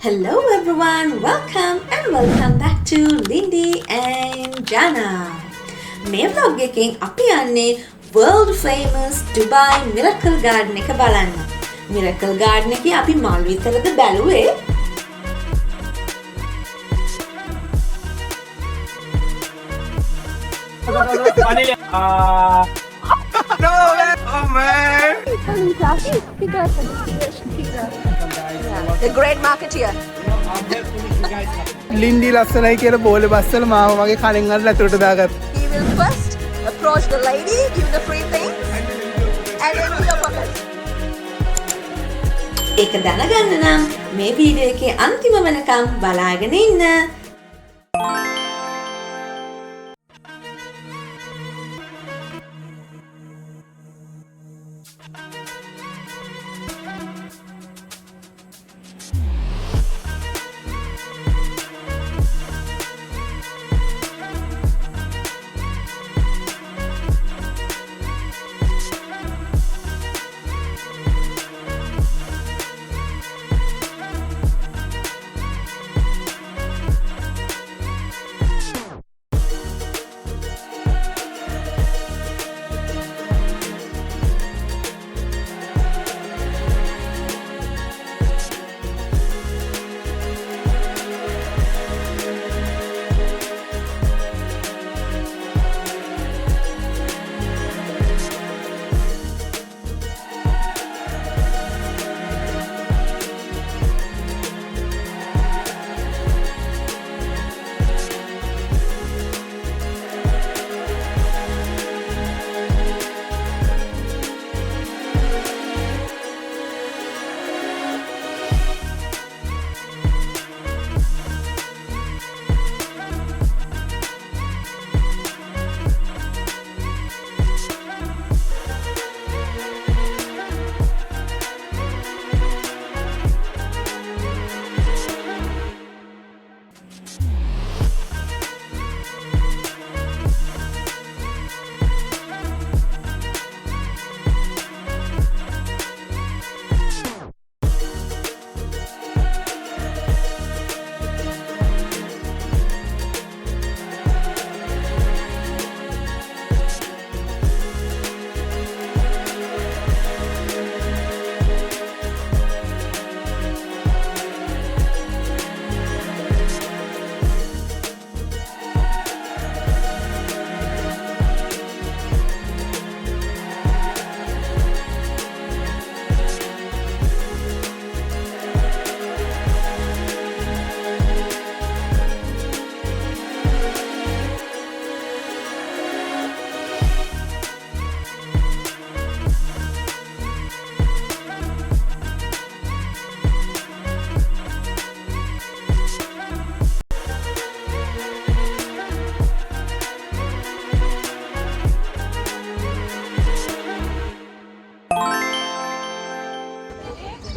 Hello everyone, welcome back to Lindy and Jana. මේ vlog එකෙන් අපි යන්නේ world famous Dubai Miracle Garden එක බලන්න. Miracle Garden එකේ අපි මල් විතරද බැලුවේ? The great marketeer. Lindy ලස්සනයි කියලා බෝලේ බස්සල මාව මගේ කණෙන් අරලා ඇතුළට දාගත්තා. He will first approach the lady, give the free things, and then to your pocket. ඒක දැනගන්න නම් මේ වීඩියෝ එකේ අන්තිම වෙනකම් බලාගෙන ඉන්න.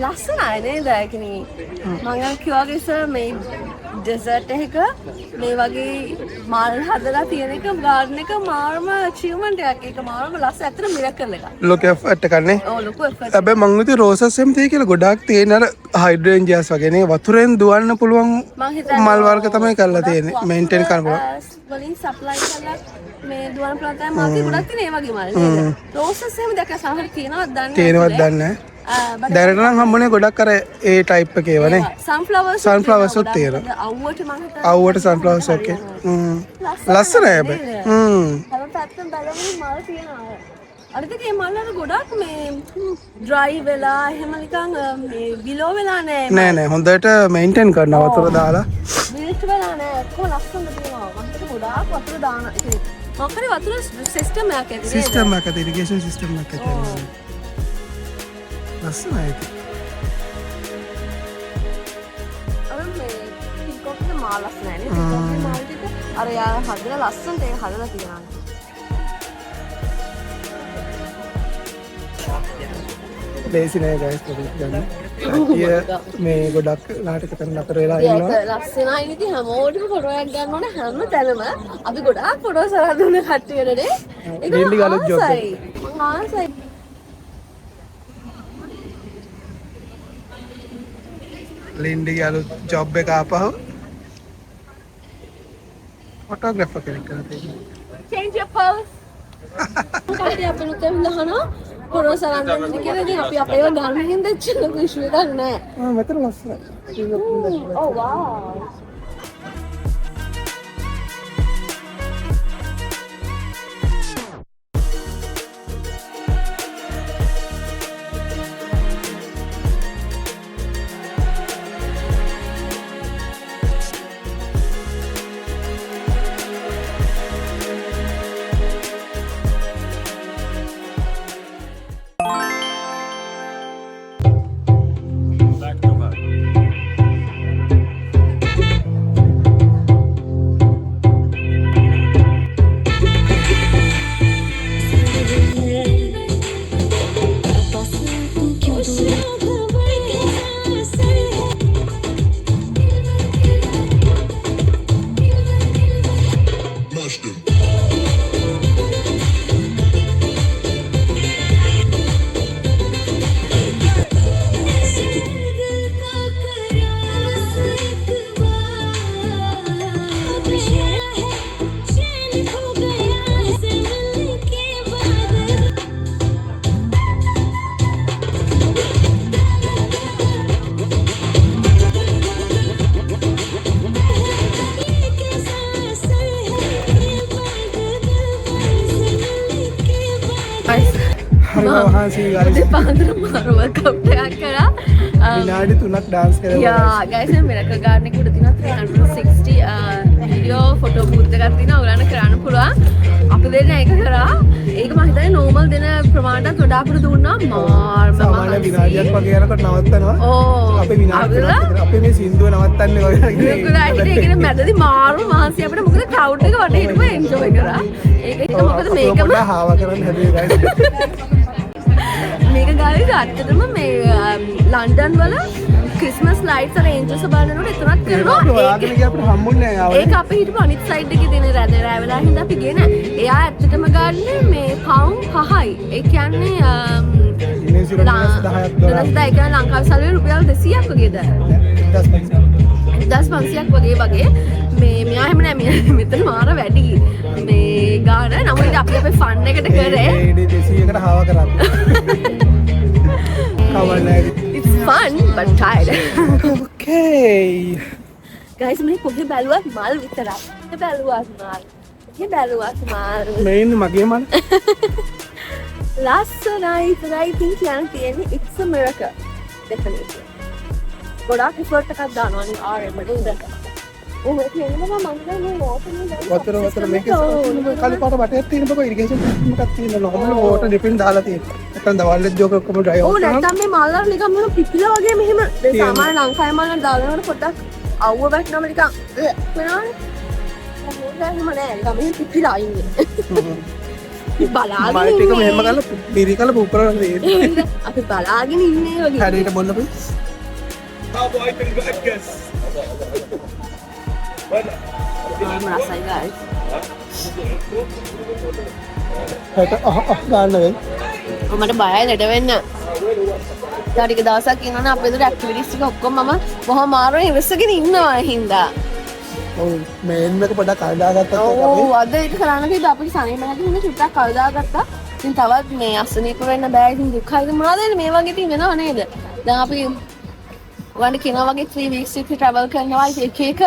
ලස්සනයි නේද ඒකනේ මම කිව්වාගේ ඉස්සර මේ ඩෙසර්ට් එක මේ වගේ මල් හදලා තියෙන එක ගාඩන් එක මාර්ම අචීව්මන්ට් එකක් ඒක මාර්ම ලස්සන ඇත්තට මිරකල් එකක් ලොකු එෆර්ට් එකක් නේ. ඔව් ලොකු එෆර්ට්. හැබැයි මං හිතුවේ රෝසස් එම් තියෙයි කියලා ගොඩාක් තියෙන අර හයිඩ්‍රේන්ජියස් වගේ නේ වතුරෙන් දුවන්න පුළුවන් මල් වර්ග තමයි කරලා තියෙන්නේ. මේන්ටේන් කරන්න පුළුවන්. වලින් සප්ලයි කරලා මේ දුවන පුළුවන් තමයි මාකේ ගොඩක් තියෙන ඒ වගේ මල් නේද? රෝසස් එහෙම දැක්ක සමහර තියෙනවද දන්නේ නැහැ. තියෙනවද දන්නේ නැහැ. දැනට නම් හම්බුනේ ගොඩක් අර ඒ ටයිප් එකේ ඒවා නේ. සන්ෆ්ලවර්ස් උත් තියෙනවා. අවුවට මම හිතන්නේ අවුවට සන්ෆ්ලවර්ස් ඕකේ. ලස්සනයි හැබැයි. හැම පැත්තෙන් බලමු මල් තියෙනවා. අනිත් ඒ මල් වල ගොඩක් මේ ඩ්‍රයි වෙලා එහෙම නිකන් මේ විලෝ වෙලා නෑ නෑ හොඳට මේන්ටේන් කරනවා වතුර දාලා. විල්ට් වෙලා නෑ කොහොම ලස්සනද තියෙනවා. මම හිතේ ගොඩාක් වතුර දාන ඒ මොකද වතුර සිස්ටම් එකක් ඇති නේද? සිස්ටම් එකක් ඇති ඉරිගේෂන් සිස්ටම් එකක් ඇති. ලස්සනයි ඒක. අර මේ පිකොක්ගේ මාල ලස්සනයි නේ. පිකොක්ගේ මාල ටික අර යා හදලා ලස්සනට ඒක හදලා තියෙනවා. ලේසි නෑ ගයිස් පොඩ්ඩක් ගන්න. මේ ගොඩක් නාටක කරන අතර වෙලා ඉන්නවා. ඒක ලස්සනයි ඉතින් හැමෝටම ෆොටෝ එකක් ගන්න ඕනේ හැම තැනම. අපි ගොඩාක් ෆොටෝස් අරන් දුන්න කට්ටියටනේ. ඒක ආසයි. ආසයි. ලින්ඩිගේ අලුත් ජොබ් එක ආපහු ෆොටෝග්‍රැෆර් කෙනෙක් කරලා තියෙනවා. Change your pose. කඩේ අපේ ලුකෙන් ගහනවා පොරොස සලන්දෙන් කියලා ඉතින් අපි අපේව ගන්න හින්දා එච්චර ලොකු ඉෂුව එකක් නැහැ. මෙතන ලස්සනයි. Oh wow. පාන්දර මාරුව කප්ටයක් කරා විනාඩි 3ක් ඩාන්ස් කරලා යා ගයිස් මම මිරකල් ගාඩන් එකේ උඩ තියෙනවා 360 වීඩියෝ ෆොටෝ බූත් එකක් තියෙනවා ඔයාලට කරන්න පුළුවන් අපි දෙන්න ඒක කරා ඒක මම හිතන්නේ නෝමල් දෙන ප්‍රමාණයට වඩා අපිට දුන්නා මාර්ම සාමාන්‍ය විනාඩියක් වගේ යනකොට නවත්තනවා ඕ අපි විනාඩි අපි මේ සින්දුව නවත්තන්නේ ඔය කියන්නේ මැදදී මාරු මහන්සි අපිට මොකද ක්‍රවුඩ් එක වටේ හිටපු එන්ජොයි කරා ඒක මොකද මේකම පොඩ්ඩක් හාව කරන්න හැදුවේ ගයිස් මේක ගාවිද ඇත්තටම මේ ලන්ඩන් වල ක්‍රිස්මස් ලයිට්ස් අර ඒන්ජල්ස් බලනකොට එතනත් කරනවා ඔයාගෙන ගියා අපිට හම්බුන්නේ නැහැ ඒක අපි හිටපු අනිත් සයිඩ් එකේ තියෙන රෑ වෙලා හින්දා අපි ගියේ නෑ එයා ඇත්තටම ගන්නේ මේ පවුන්ඩ් 5යි ඒ කියන්නේ ලංකාවේ සල්ලි රුපියල් 200ක් වගේද 1500ක් වගේ මේ මෙයා එහෙම නෑ මෙතන මාර වැඩි මේ ගාන නමුත් අපි අපේ ෆන් එකට කරේ 200කට හාව කරා it's fun but tired okay guys මේ කොහෙ බැලුවත් මල් විතරයි කොහෙ බැලුවත් මල් මේන් මගේ මල් ලස්සනයි ඉතින් කියන්න තියෙන්නේ it's a miracle definitely ගොඩාක් effort එකක් දානවා නේ ආරෙම නේද ඔය කියන්නේ මම වතුර මේක කලින් පාට වටේට තියෙන බක ඉරිගේෂන් සිස්ටම් එකක් තියෙනවා නෝමල් වෝටර් ඩිපෙන්ඩ් දාලා තියෙනවා නැත්නම් දවල්ෙත් ජෝක ඔක්කොම ඩ්‍රයි ඔව් නැත්නම් මේ මල් වල නිකන් මෙහෙම පිපිලා වගේ මෙහෙම සාමාන්‍ය ලංකාවේ මල් වල දානකොට පොඩ්ඩක් අවුව වැටෙනම නිකන් වෙනවනේ මොකද එහෙම නෑ නිකන් මෙහෙම පිපිලා ඉන්නේ බලාගෙන මල් ටික මෙහෙම කරලා පිරිකල පුපුරන දේ අපි බලාගෙන ඉන්නේ වගේ හරියට බොන්න පොයි රසයි guys ගන්න වෙයි මට බයයි ලෙඩ වෙන්න තව ටික දවසක් ඉන්නවනේ අපේ දර ඇක්ටිවිටිස් ටික ඔක්කොම මම බොහොම මාරුවෙන් ඉවසගෙන ඉන්නවා හින්දා ඔව් මේන් එක පොඩක් කල්දාගත්තා ඔව් අද ඒක කරන්න කිව්වා අපිට සනීප නැති වුණා චුට්ටක් කල්දාගත්තා ඉතින් තවත් මේ අසනීප වෙන්න බෑ ඉතින් දුකයිද මොනවද මේ වගේ තින් වෙනව නේද දැන් අපි ඔයගොල්ලෝ කියනවා වගේ 3 weeks විතර travel කරනවා එක එක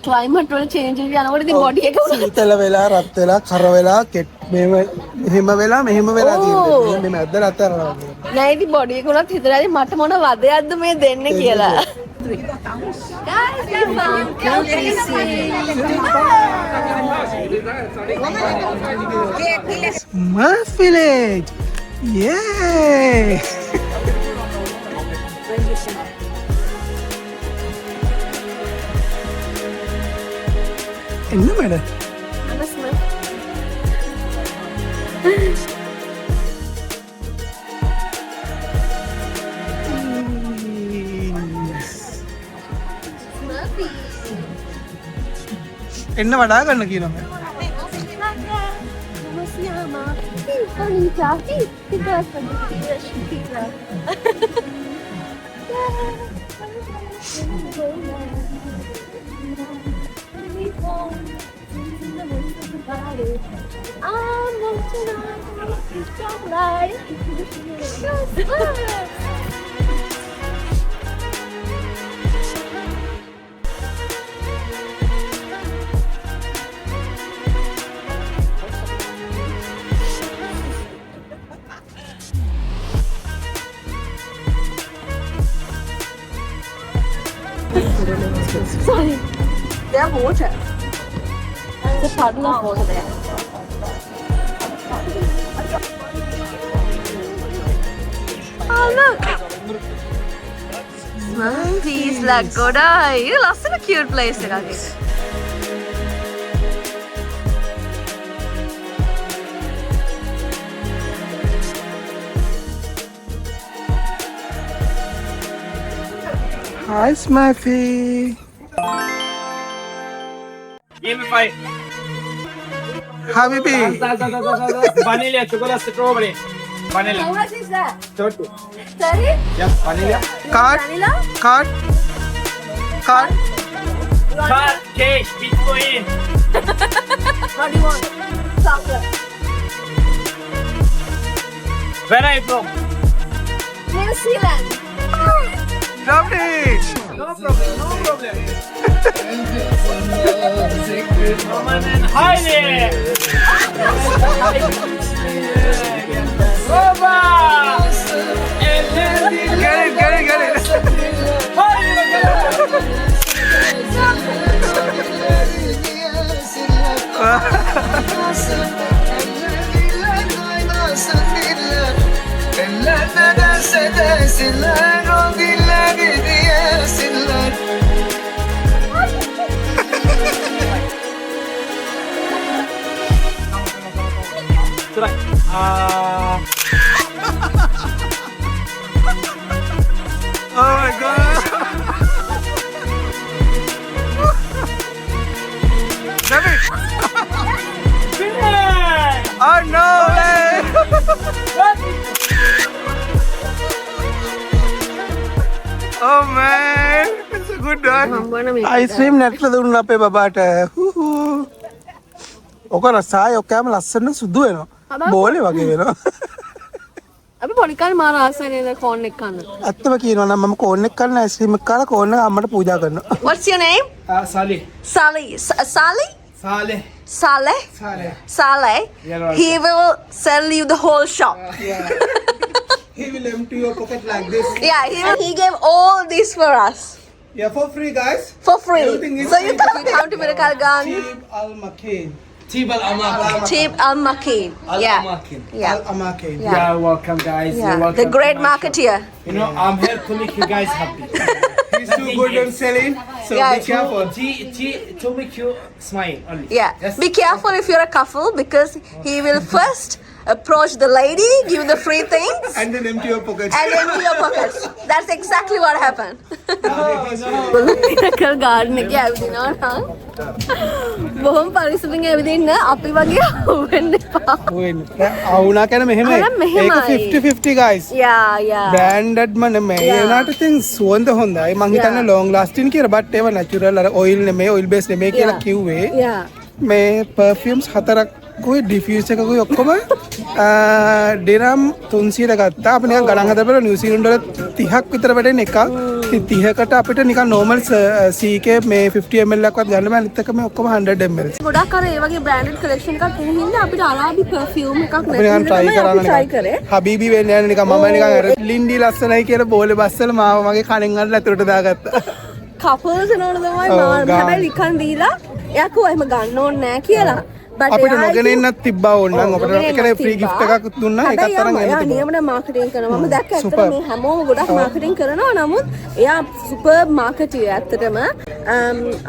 climate වල change එක යනකොට ඉතින් body එක සීතල වෙලා රත් වෙලා කර වෙලා මෙහෙම මෙහෙම වෙලා තියෙනවා මේ මැද්ද රත් කරනවා නෑ ඉතින් body එක උනත් හිතලා මට මොන වදයක්ද මේ දෙන්නේ කියලා guys we found Smurf Village yay என்ன மேடம் I'm a Smurf என்ன வடா கண்ணு கீழே Sorry. They have water. There's a puddle of water there. Oh look! Monkeys like Godai. You lost in a cute place එකක්. Hi Smaffy. Give me 5. Habibi. Vanilla, chocolate, strawberry. Vanilla. How much is that? 30. 30? Yes, vanilla. Card. Vanilla? Card. Card. Card, cake, Bitcoin. What do you want? Chocolate. Where are you from? New Zealand. Lovely. No problem, no problem. Roman and Heidi. Roma! Get it, get it, get it. Oh my god. David. Oh no way. Oh man. It's a good dog. Ice cream නැట్ල දුන්න අපේ බබාට. ඔක රසාය ඔක්කම ලස්සන සුදු වෙනවා. බෝලේ වගේ වෙනවා. අපි පොඩි කාලේ මාර ආසයි නේද කෝන් එක කන්න. ඇත්තම කියනවා නම් මම කෝන් එක කන්න අයිස්ක්‍රීම් එක කාලා කෝන් එක අම්මට පූජා කරනවා. What's your name? Salih. Sally. Sally? Saleh. Saleh? Saleh. Saleh. Yeah, right. He will sell you the whole shop. He will empty your pocket like this. Yeah, he gave all this for us Yeah, for free guys. for free. Everything is So you free. come to Miracle Gang. Cheap Al Makin. Tibal Amakin. Cheap Al Makin. Yeah. Amakin. Yeah. Al Amakin. Yeah. Yeah, welcome guys. Yeah. You're welcome The great to my marketeer. shop. You know, I'm here to make you guys happy. He's too good on selling, so Yeah, be careful. To make you smile only. Yeah. Yes. Be careful if you're a couple because he will first approach the lady, give the free things, And then empty your pockets. and empty your pockets. That's exactly what happened. Miracle Garden එකේ ඇවිදිනවා නම් බොහොම පරිස්සමින් ඇවිදින්න අපි වගේ වෙන්න එපා. අවුනා කියන මෙහෙම අර මෙහෙමයි. ඒක 50-50 guys. Yeah. බ්‍රෑන්ඩඩ් මන මේ Yeah. ඒනාට ඉතින් සුවඳ හොඳයි මං හිතන්නේ Yeah. long lasting කියලා but ඒව natural අර oil නෙමෙයි oil base නෙමෙයි කියලා Yeah. කිව්වේ Yeah. මේ perfumes හතරක් කොයි diffuse එකකුයි ඔක්කොම ඩිරම් 300ට ගත්තා අපි නිකන් ගණන් හදලා බලලා නිව්සීලන්ත වල 30ක් විතර වැඩෙන එකක් ඉතින් 30කට අපිට නිකන් normal CK මේ 50 ml එකක්වත් ගන්න බෑ අනිත් එක මේ ඔක්කොම 100 ml ගොඩක් අර ඒ වගේ බ්‍රෑන්ඩඩ් කලෙක්ෂන් එකක් තියෙන හින්දා අපිට අරාබි perfume එකක් අපි නිකන් try කරන්න try නිකන් කරේ. හබීබි වෙන්න යන නිකන් මම නිකන් අර ලින්ඩි ලස්සනයි කියලා බෝලේ බස්සලා මාව මගේ කණෙන් අරලා ඇතුලට දාගත්තා couples නෝන තමයි Oh, මාර God. හැබැයි නිකන් දීලා එයා කිව්වා එහෙම ගන්න ඕනේ නෑ කියලා. But අපිට එයා නොගෙන ඉතින්- ඉන්නත් තිබ්බා ඕන නම් අපිට නොගෙන ඒකනේ ඉන්නත් ෆ්‍රී තිබ්බා. ගිෆ්ට් එකක් දුන්නා ඒකත් හැබැයි තරම් එයා එන්න තිබුණා නියමට මාකටිං කරනවා. මම දැක්ක ඇත්තට Superb. මේ හැමෝම ගොඩක් මාකටිං කරනවා. නමුත් එයා සුපර් මාකටිය ඇත්තටම.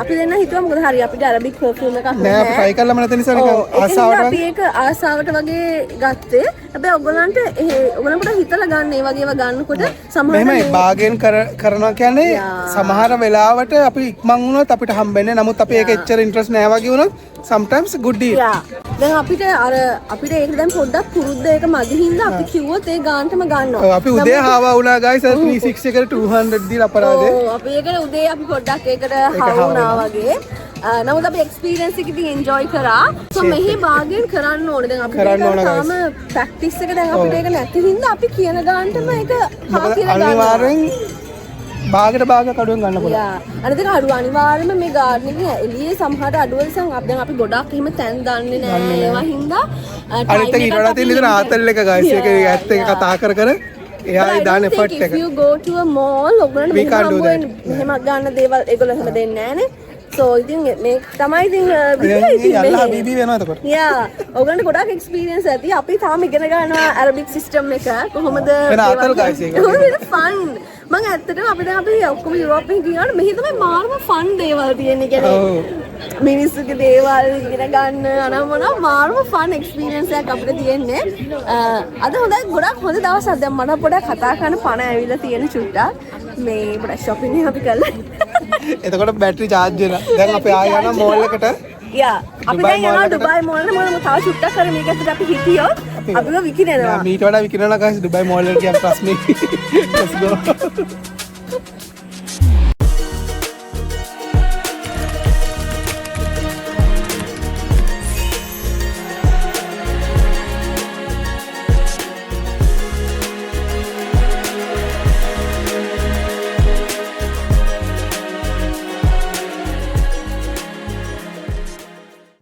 අපි දෙන්න හිතුවා මොකද හරි අපිට අරබික් perfume එකක් නෑ අපි try කළාම නැති නිසා නිකන් ආසාවට අපි වගේ ඒක ආසාවට වගේ ගත්තේ. හැබැයි ඔයගොල්ලන්ට හිතලා ගන්න ඒ වගේ ඒවා ගන්නකොට සමහරවිට මෙහෙමයි බාගෙන් කරනවා කියන්නේ Yeah. සමහර වෙලාවට අපි ඉක්මන් වුණොත් අපිට හම්බෙන්නේ නමුත් අපි ඒක එච්චර ඉන්ට්‍රස්ට් නෑ වගේ වුණොත් sometimes good deal Yeah. දැන් අපිට අපිට ඒක දැන් පොඩ්ඩක් පුරුද්ද ඒක මගේ හින්දා අපි කිව්වොත් ඒ ගානටම ගන්නවා. අපි උදේ හාවා වුණා guys 360 එකට 200 දීලා අපරාධේ. ඔව් අපි ඒකට උදේ අපි පොඩ්ඩක් ඒකට හවුනා වගේ. නමුත් අපි එක්ස්පීරියන්ස් එක ඉතින් එන්ජොයි කරා. සෝ මෙහි භාගයෙන් කරන්න ඕනේ. දැන් අපිට තාම ප්‍රැක්ටිස් එක දැන් අපිට ඒක නැති හින්දා අපි කියන ගානටම ඒක හා කියලා ගන්නවා. අනිවාර්යෙන් භාගයට භාග කඩුවෙන් ගන්න පුළුවන්. යා අනිත් එක අඩුව අනිවාර්යයෙන්ම මේ ගාඩන් එකේ එළියේ සමහර අඩුව නිසා දැන් අපි ගොඩක් එහෙම තැන් දන්නේ නැහැ ඒවා හින්දා අනිත් එක ඊට වඩා තියෙන ඉතින් ආතල් එක guys ඒක ඇත්ත එක කතා කර එයා දාන එෆර්ට් එක. if you go to a mall ඔයගොල්ලෝ මෙහෙම ගන්න දේවල් ඒගොල්ලෝ එහෙම දෙන්නේ නැහනේ. so ඉතින් මේ තමයි ඉතින් යල්ලා හබීබි වෙනවා එතකොට. යා ඔයගොල්ලන්ට ගොඩක් එක්ස්පීරියන්ස් ඇති. අපි තාම ඉගෙන ගන්නවා ඇරබික් සිස්ටම් එක කොහොමද වෙන ආතල් guys ඒක. ඒක ෆන්. මම ඇත්තටම අපි දැන් අපි ඔක්කොම යුරෝප් එකේ ගියාට මෙහි තමයි මාරම ෆන් දේවල් තියෙන්නේ. කියන්නේ මිනිස්සුගේ දේවල් ඉගෙන ගන්න අනම්මන මාරම ෆන් එක්ස්පීරියන්ස් එකක් අපිට තියෙන්නේ. අද හොඳයි ගොඩක් හොඳ දවසක්. දැන් මට පොඩක් කතා කරන්න පණ ඇවිල්ලා තියෙන චුට්ටක්. මේ පොඩක් shopping එක අපි කළා. එතකොට බැටරි charge වෙනවා. දැන් අපි ආයෙ යනවා mall එකට. යා අපි දැන් යනවා ඩුබායි මෝල් එක. මොකද තව චුට්ටක් කර මේක ඇතුලේ අපි හිටියොත් අපිව විකිනෙනවා. මීට වඩා විකිනනවා guys ඩුබායි mall එකට ගියම ප්‍රශ්නේ. Let's go.